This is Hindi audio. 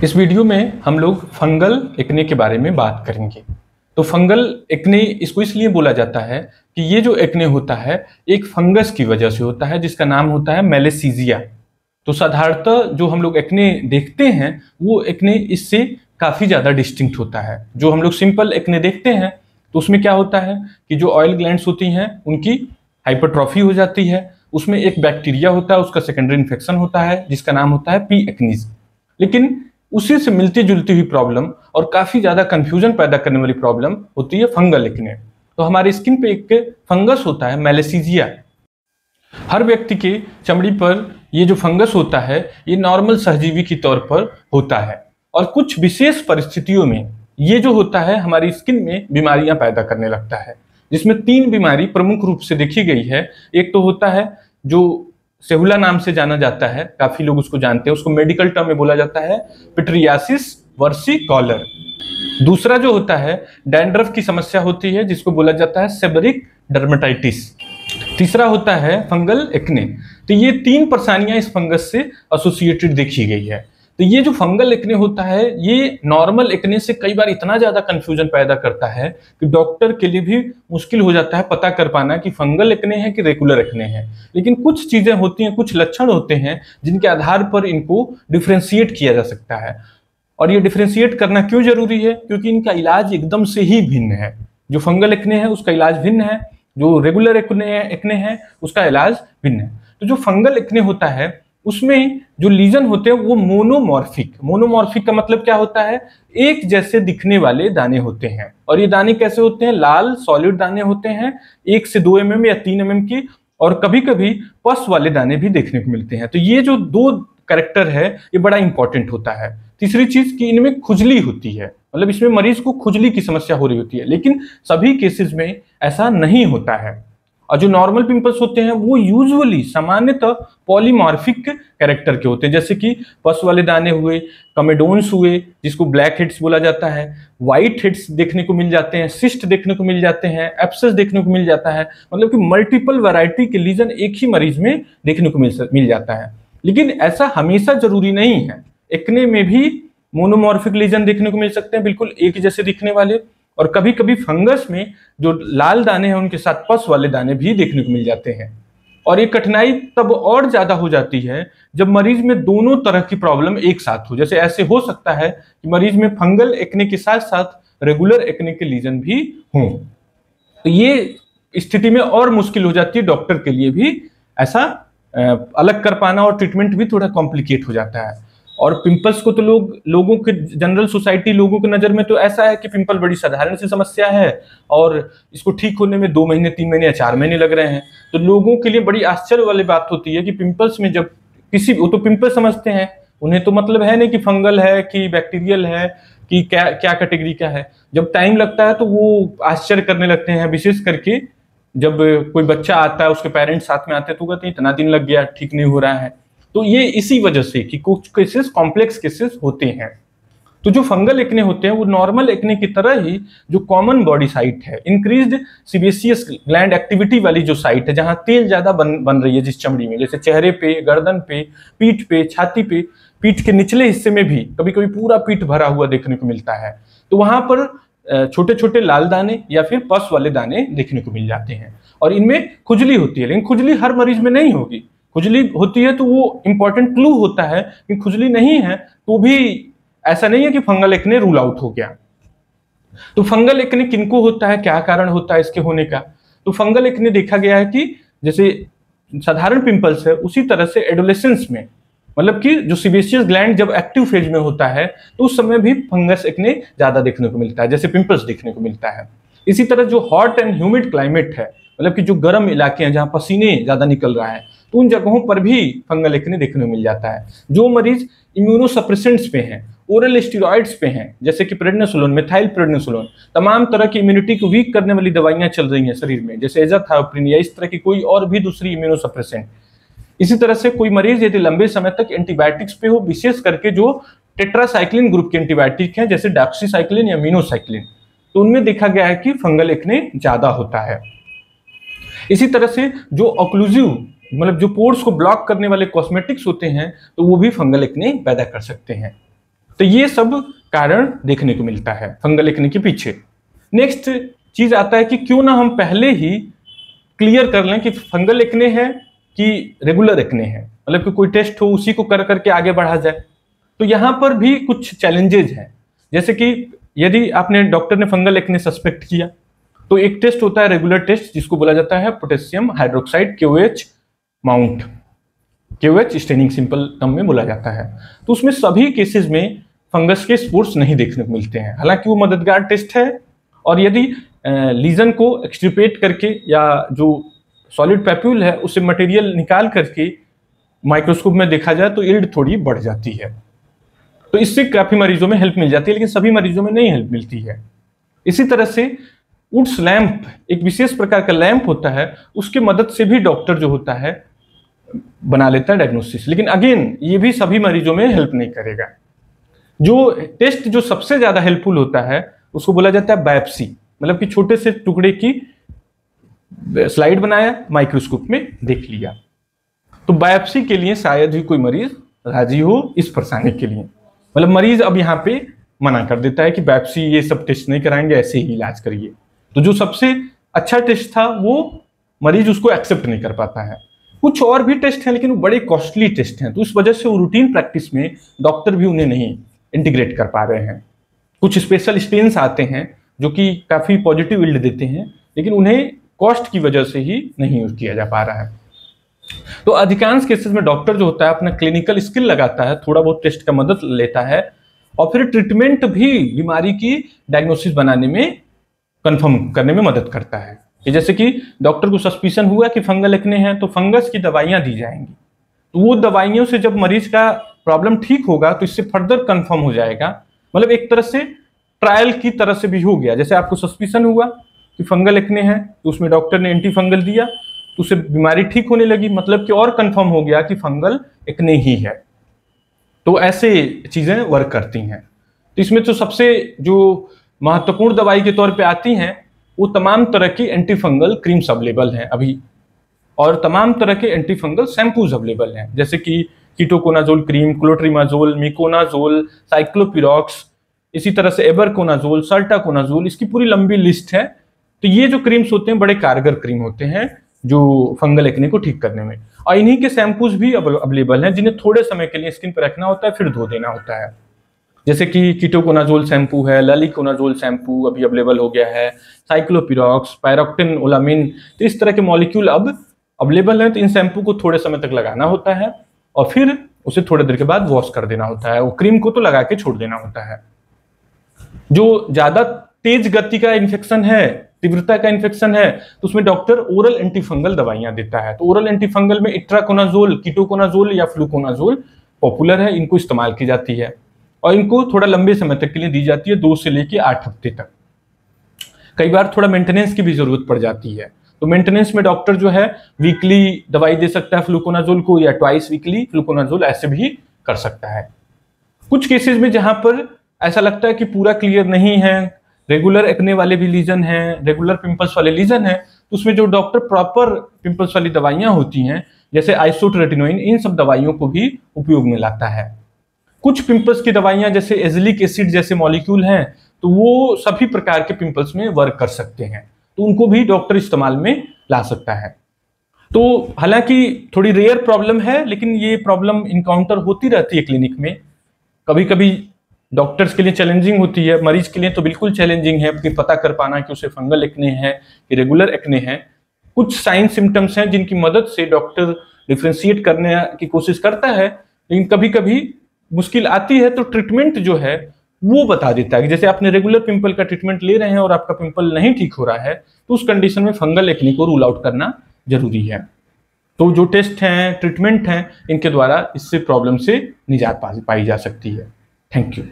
इस वीडियो में हम लोग फंगल एक्ने के बारे में बात करेंगे। तो फंगल एक्ने इसको इसलिए बोला जाता है कि ये जो एक्ने होता है एक फंगस की वजह से होता है जिसका नाम होता है मैलेसीजिया। तो साधारणतः जो हम लोग एक्ने देखते हैं वो एक्ने इससे काफ़ी ज़्यादा डिस्टिंक्ट होता है। जो हम लोग सिंपल एक्ने देखते हैं तो उसमें क्या होता है कि जो ऑयल ग्लैंड्स होती हैं उनकी हाइपरट्रॉफी हो जाती है, उसमें एक बैक्टीरिया होता है, उसका सेकेंडरी इन्फेक्शन होता है जिसका नाम होता है पी एक्नीज। लेकिन उसी से मिलती जुलती हुई प्रॉब्लम और काफी ज्यादा कंफ्यूजन पैदा करने वाली प्रॉब्लम होती है फंगल एक्ने। तो हमारे स्किन पे एक फंगस होता है मैलेसीजिया। हर व्यक्ति के चमड़ी पर ये जो फंगस होता है ये नॉर्मल सहजीवी के तौर पर होता है और कुछ विशेष परिस्थितियों में ये जो होता है हमारी स्किन में बीमारियां पैदा करने लगता है, जिसमें 3 बीमारी प्रमुख रूप से देखी गई है। एक तो होता है जो सेहुला नाम से जाना जाता है, काफी लोग उसको जानते हैं, उसको मेडिकल टर्म में बोला जाता है पिट्रियासिस वर्सिकोलर। दूसरा जो होता है डैंड्रफ की समस्या होती है जिसको बोला जाता है सेबरिक डर्मेटाइटिस। तीसरा होता है फंगल एक्ने। तो ये 3 परेशानियां इस फंगस से एसोसिएटेड देखी गई है। तो ये जो फंगल एक्ने होता है ये नॉर्मल एक्ने से कई बार इतना ज्यादा कंफ्यूजन पैदा करता है कि डॉक्टर के लिए भी मुश्किल हो जाता है पता कर पाना कि फंगल एक्ने है कि रेगुलर एक्ने है। लेकिन कुछ चीजें होती हैं, कुछ लक्षण होते हैं जिनके आधार पर इनको डिफ्रेंशिएट किया जा सकता है। और ये डिफ्रेंशिएट करना क्यों जरूरी है? क्योंकि इनका इलाज एकदम से ही भिन्न है। जो फंगल एक्ने है उसका इलाज भिन्न है, जो रेगुलर एक्ने है उसका इलाज भिन्न है। तो जो फंगल एक्ने होता है उसमें जो लीजन होते हैं वो मोनोमॉर्फिक का मतलब क्या होता है? एक जैसे दिखने वाले दाने होते हैं। और ये दाने कैसे होते हैं? लाल सॉलिड दाने होते हैं, 1 से 2 mm या 3 mm की, और कभी कभी पस वाले दाने भी देखने को मिलते हैं। तो ये जो 2 कैरेक्टर है ये बड़ा इंपॉर्टेंट होता है। तीसरी चीज कि इनमें खुजली होती है, मतलब इसमें मरीज को खुजली की समस्या हो रही होती है, लेकिन सभी केसेस में ऐसा नहीं होता है। और जो नॉर्मल पिंपल्स होते हैं वो यूजुअली सामान्यतः पॉलीमॉर्फिक कैरेक्टर के होते हैं, जैसे कि पस वाले दाने हुए, कमेडोन्स हुए जिसको ब्लैक हेड्स बोला जाता है, व्हाइट हेड्स देखने को मिल जाते हैं, सिस्ट देखने को मिल जाते हैं, एब्सेस देखने को मिल जाता है। मतलब कि मल्टीपल वैरायटी के लीजन एक ही मरीज में देखने को मिल जाता है। लेकिन ऐसा हमेशा जरूरी नहीं है। एक्ने में भी मोनोमॉर्फिक लीजन देखने को मिल सकते हैं, बिल्कुल एक जैसे दिखने वाले, और कभी कभी फंगस में जो लाल दाने हैं उनके साथ पस वाले दाने भी देखने को मिल जाते हैं। और ये कठिनाई तब और ज्यादा हो जाती है जब मरीज में दोनों तरह की प्रॉब्लम एक साथ हो। जैसे ऐसे हो सकता है कि मरीज में फंगल एक्ने के साथ साथ रेगुलर एक्ने के लीजन भी हों। तो ये स्थिति में और मुश्किल हो जाती है डॉक्टर के लिए भी ऐसा अलग कर पाना, और ट्रीटमेंट भी थोड़ा कॉम्प्लिकेट हो जाता है। और पिंपल्स को तो लोगों के जनरल सोसाइटी लोगों की नजर में तो ऐसा है कि पिंपल बड़ी साधारण सी समस्या है और इसको ठीक होने में 2 महीने 3 महीने या 4 महीने लग रहे हैं। तो लोगों के लिए बड़ी आश्चर्य वाली बात होती है कि पिंपल्स में जब वो तो पिंपल समझते हैं, उन्हें तो मतलब है नहीं कि फंगल है कि बैक्टीरियल है कि क्या क्या कैटेगरी का है। जब टाइम लगता है तो वो आश्चर्य करने लगते हैं, विशेष करके जब कोई बच्चा आता है उसके पेरेंट्स साथ में आते हैं तो कहते हैं इतना दिन लग गया, ठीक नहीं हो रहा है। तो ये इसी वजह से कि कुछ केसेस कॉम्प्लेक्स केसेस होते हैं। तो जो फंगल एक्ने होते हैं वो नॉर्मल एक्ने की तरह ही जो कॉमन बॉडी साइट है, इंक्रीज्ड सीबेसियस ग्लैंड एक्टिविटी वाली जो साइट है जहां तेल ज्यादा बन रही है जिस चमड़ी में, जैसे चेहरे पे, गर्दन पे, पीठ पे, छाती पे, पीठ के निचले हिस्से में भी कभी कभी पूरा पीठ भरा हुआ देखने को मिलता है। तो वहां पर छोटे छोटे लाल दाने या फिर पस वाले दाने देखने को मिल जाते हैं और इनमें खुजली होती है। लेकिन खुजली हर मरीज में नहीं होगी। खुजली होती है तो वो इंपॉर्टेंट क्लू होता है कि खुजली नहीं है तो भी ऐसा नहीं है कि फंगल एक्ने रूल आउट हो गया। तो फंगल एक्ने किनको होता है, क्या कारण होता है इसके होने का? तो फंगल एक्ने देखा गया है कि जैसे साधारण पिंपल्स है उसी तरह से एडोलेसेंस में, मतलब कि जो सीबेसियस ग्लैंड जब एक्टिव फेज में होता है तो उस समय भी फंगस एक्ने ज्यादा देखने को मिलता है, जैसे पिंपल्स देखने को मिलता है। इसी तरह जो हॉट एंड ह्यूमिड क्लाइमेट है, मतलब कि जो गर्म इलाके हैं जहां पसीने ज्यादा निकल रहा है, तो उन जगहों पर भी फंगल एक्ने देखने को मिल जाता है। जो मरीज इम्यूनोसप्रेसेंट्स पे हैं, ओरल स्टेरॉइड्स पे हैं, जैसे कि प्रेडनिसोलोन, मिथाइल प्रेडनिसोलोन, तमाम तरह की इम्यूनिटी को वीक करने वाली दवाइयां चल रही हैं शरीर में, जैसे एजाथायोप्रिन या इस तरह की कोई और भी दूसरी इम्यूनोसप्रेसेंट। इसी तरह से कोई मरीज यदि लंबे समय तक एंटीबायोटिक्स पे हो, विशेष करके जो टेट्रासाइक्लिन ग्रुप के एंटीबायोटिक हैं जैसे डॉक्सीसाइक्लिन या मिनोसाइक्लिन, तो उनमें देखा गया है कि फंगल एक्ने ज्यादा होता है। इसी तरह से जो ऑक्लूसिव, मतलब जो पोर्स को ब्लॉक करने वाले कॉस्मेटिक्स होते हैं, तो वो भी फंगल एक्ने पैदा कर सकते हैं। तो ये सब कारण देखने को मिलता है फंगल एक्ने के पीछे। नेक्स्ट चीज आता है कि क्यों ना हम पहले ही क्लियर कर लें कि फंगल एक्ने है कि रेगुलर एक्ने है, मतलब कि कोई टेस्ट हो उसी को कर करके आगे बढ़ा जाए। तो यहाँ पर भी कुछ चैलेंजेज हैं, जैसे कि यदि आपने डॉक्टर ने फंगल एक्ने सस्पेक्ट किया तो एक टेस्ट होता है रेगुलर टेस्ट जिसको बोला जाता है potassium hydroxide KOH mount, KOH staining simple term में बोला जाता है। तो उसमें सभी केसेस में फंगस के स्पोर्स नहीं देखने को मिलते हैं, हालांकि वो मददगार टेस्ट है। और यदि लीजन को एक्सट्रिपेट करके या जो सॉलिड पैप्यूल है उससे मटेरियल निकाल करके माइक्रोस्कोप में देखा जाए तो यील्ड थोड़ी बढ़ जाती है, तो इससे काफी मरीजों में हेल्प मिल जाती है, लेकिन सभी मरीजों में नहीं हेल्प मिलती है। इसी तरह से वुड्स लैंप एक विशेष प्रकार का लैंप होता है, उसकी मदद से भी डॉक्टर जो होता है बना लेता है डायग्नोसिस, लेकिन अगेन ये भी सभी मरीजों में हेल्प नहीं करेगा। जो टेस्ट जो सबसे ज्यादा हेल्पफुल होता है उसको बोला जाता है बायोप्सी, मतलब कि छोटे से टुकड़े की स्लाइड बनाया माइक्रोस्कोप में देख लिया। तो बायोप्सी के लिए शायद ही कोई मरीज राजी हो इस परेशानी के लिए, मतलब मरीज अब यहाँ पे मना कर देता है कि बायोप्सी ये सब टेस्ट नहीं कराएंगे, ऐसे ही इलाज करिए। तो जो सबसे अच्छा टेस्ट था वो मरीज उसको एक्सेप्ट नहीं कर पाता है। कुछ और भी टेस्ट हैं लेकिन वो बड़े कॉस्टली टेस्ट हैं, तो इस वजह से वो रूटीन प्रैक्टिस में डॉक्टर भी उन्हें नहीं इंटीग्रेट कर पा रहे हैं। कुछ स्पेशल स्टेन्स आते हैं जो कि काफी पॉजिटिव यील्ड देते हैं, लेकिन उन्हें कॉस्ट की वजह से ही नहीं यूज किया जा पा रहा है। तो अधिकांश केसेस में डॉक्टर जो होता है अपना क्लिनिकल स्किल लगाता है, थोड़ा बहुत टेस्ट का मदद लेता है और फिर ट्रीटमेंट भी बीमारी की डायग्नोसिस बनाने में कंफर्म करने में मदद करता है। कि जैसे कि डॉक्टर को सस्पिशन हुआ कि फंगल एक्ने है तो फंगस की दवाइयां दी जाएंगी, तो वो दवाइयों से जब मरीज का प्रॉब्लम ठीक होगा तो इससे फर्दर कंफर्म हो जाएगा, मतलब एक तरह से ट्रायल की तरह से भी हो गया। जैसे आपको सस्पिशन हुआ कि फंगल एक्ने है तो उसमें डॉक्टर ने एंटी फंगल दिया तो उससे बीमारी ठीक होने लगी, मतलब कि और कंफर्म हो गया कि फंगल एक्ने ही है। तो ऐसे चीजें वर्क करती हैं। तो इसमें तो सबसे जो महत्वपूर्ण दवाई के तौर पे आती हैं वो तमाम तरह की एंटी फंगल क्रीम्स अवेलेबल हैं अभी, और तमाम तरह के एंटी फंगल शैम्पूज अवेलेबल हैं, जैसे कि ketoconazole cream, clotrimazole, miconazole, ciclopirox, इसी तरह से एबरकोनाजोल, सर्टाकोनाजोल, इसकी पूरी लंबी लिस्ट है। तो ये जो क्रीम्स होते हैं बड़े कारगर क्रीम होते हैं जो फंगल एक्ने को ठीक करने में, और इन्हीं के शैम्पूज भी अवेलेबल हैं जिन्हें थोड़े समय के लिए स्किन पर रखना होता है फिर धो देना होता है। जैसे कि कीटोकोनाजोल शैम्पू है, ललिकोनाजोल शैम्पू अभी अवेलेबल हो गया है, साइक्लोपिरॉक्स, पायरोक्टिन, ओलामिन, तो इस तरह के मॉलिक्यूल अब अवेलेबल हैं। तो इन शैम्पू को थोड़े समय तक लगाना होता है और फिर उसे थोड़ी देर के बाद वॉश कर देना होता है, वो क्रीम को तो लगा के छोड़ देना होता है। जो ज्यादा तेज गति का इन्फेक्शन है, तीव्रता का इन्फेक्शन है, तो उसमें डॉक्टर ओरल एंटीफंगल दवाइयां देता है। तो ओरल एंटीफंगल में इट्राकोनाजोल, कीटोकोनाजोल या फ्लूकोनाजोल पॉपुलर है, इनको इस्तेमाल की जाती है और इनको थोड़ा लंबे समय तक के लिए दी जाती है, 2 से लेकर 8 हफ्ते तक। कई बार थोड़ा मेंटेनेंस की भी जरूरत पड़ जाती है, तो मेंटेनेंस में डॉक्टर जो है वीकली दवाई दे सकता है फ्लूकोनाजोल को, या ट्वाइस वीकली फ्लूकोनाजोल ऐसे भी कर सकता है। कुछ केसेस में जहां पर ऐसा लगता है कि पूरा क्लियर नहीं है, रेगुलर एक्ने वाले भी लीजन हैं, रेगुलर पिंपल्स वाले लीजन हैं, तो उसमें जो डॉक्टर प्रॉपर पिंपल्स वाली दवाइयां होती हैं जैसे आइसोट्रेटिनोइन, इन सब दवाइयों को भी उपयोग में लाता है। कुछ पिंपल्स की दवाइयां जैसे एजिलिक एसिड जैसे मॉलिक्यूल हैं तो वो सभी प्रकार के पिंपल्स में वर्क कर सकते हैं, तो उनको भी डॉक्टर इस्तेमाल में ला सकता है। तो हालांकि थोड़ी रेयर प्रॉब्लम है, लेकिन ये प्रॉब्लम इनकाउंटर होती रहती है क्लिनिक में। कभी कभी डॉक्टर्स के लिए चैलेंजिंग होती है, मरीज के लिए तो बिल्कुल चैलेंजिंग है कि पता कर पाना कि उसे फंगल एक्ने है कि रेगुलर एक्ने है। कुछ साइन सिम्टम्स हैं जिनकी मदद से डॉक्टर डिफ्रेंशिएट करने की कोशिश करता है, लेकिन कभी कभी मुश्किल आती है तो ट्रीटमेंट जो है वो बता देता है कि जैसे आपने रेगुलर पिंपल का ट्रीटमेंट ले रहे हैं और आपका पिंपल नहीं ठीक हो रहा है, तो उस कंडीशन में फंगल एक्ने को रूल आउट करना जरूरी है। तो जो टेस्ट हैं, ट्रीटमेंट हैं, इनके द्वारा इससे प्रॉब्लम से निजात पाई जा सकती है। Thank you.